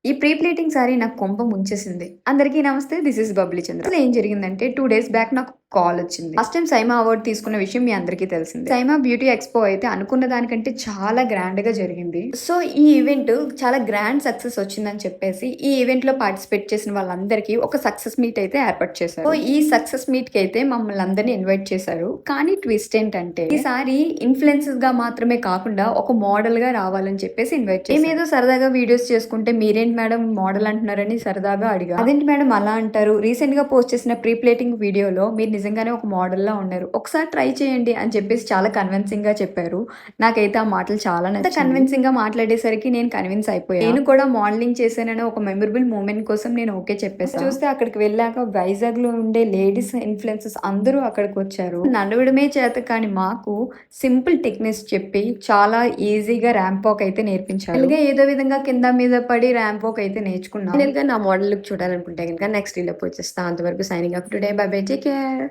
ఈ pre plating sorry నాకు కొంప ముంచేసింది. అందరికీ నమస్తే. దిస్ ఇస్ బబ్లీ చంద్ర. అసలు ఏం జరిగిందంటే 2 డేస్ బ్యాక్ నాకు కాల్ వచ్చింది. ఫస్ట్ టైం సైమా అవార్డ్ తీసుకున్న విషయం మీ అందరికీ తెలిసిందే. సైమా బ్యూటీ ఎక్స్పో అయితే అనుకున్న దానికంటే చాలా గ్రాండ్ గా జరిగింది. సో ఈ ఈవెంట్ చాలా గ్రాండ్ సక్సెస్ వచ్చిందని చెప్పేసి ఈ ఈవెంట్ లో పార్టిసిపేట్ చేసిన వాళ్ళందరికీ ఒక సక్సెస్ మీట్ అయితే ఏర్పాటు చేశారు. సో ఈ సక్సెస్ మీట్ కి అయితే మమ్మల్ని అందరినీ ఇన్వైట్ చేశారు. కానీ ట్విస్ట్ ఏంటంటే ఈసారి ఇన్ఫ్లుయెన్సెస్ గా మాత్రమే కాకుండా ఒక మోడల్ గా రావాలని చెప్పేసి ఇన్వైట్ చేశారు. ఏమేదో సరదాగా వీడియోస్ చేసుకుంటే మీరేంటి మేడం మోడల్ అంటున్నారని సరదాగా అడిగా. అదేంటి మేడం అలా అంటారు, రీసెంట్ గా పోస్ట్ చేసిన ప్రీ ప్లేటింగ్ వీడియోలో మీరు నిజంగానే ఒక మోడల్ లా ఉన్నారు, ఒకసారి ట్రై చేయండి అని చెప్పేసి చాలా కన్విన్సింగ్ గా చెప్పారు. నాకైతే ఆ మాటలు చాలా నచ్చాయి. కన్విన్సింగ్ గా మాట్లాడేసరికి నేను కన్విన్స్ అయిపోయాను. నేను కూడా మోడలింగ్ చేశానని ఒక మెమరబుల్ మూమెంట్ కోసం నేను ఓకే చెప్పేసాను. చూస్తే అక్కడికి వెళ్ళాక వైజాగ్ లో ఉండే లేడీస్ ఇన్ఫ్లుయెన్సెస్ అందరూ అక్కడికి వచ్చారు. నడవడమే చేత కానీ మాకు సింపుల్ టెక్నిక్స్ చెప్పి చాలా ఈజీగా ర్యాంప్ వాక్ అయితే నేర్పించారు. అలాగే ఏదో విధంగా కింద మీద పడి ర్యాంప్ వాక్ అయితే నేర్చుకున్నాను. ఫైనల్ గా నా మోడల్ లుక్ చూడాలనుకుంటే కనుక నెక్స్ట్ వీడియో వచ్చేస్తా. అంతవరకు signing up today. By by, take care.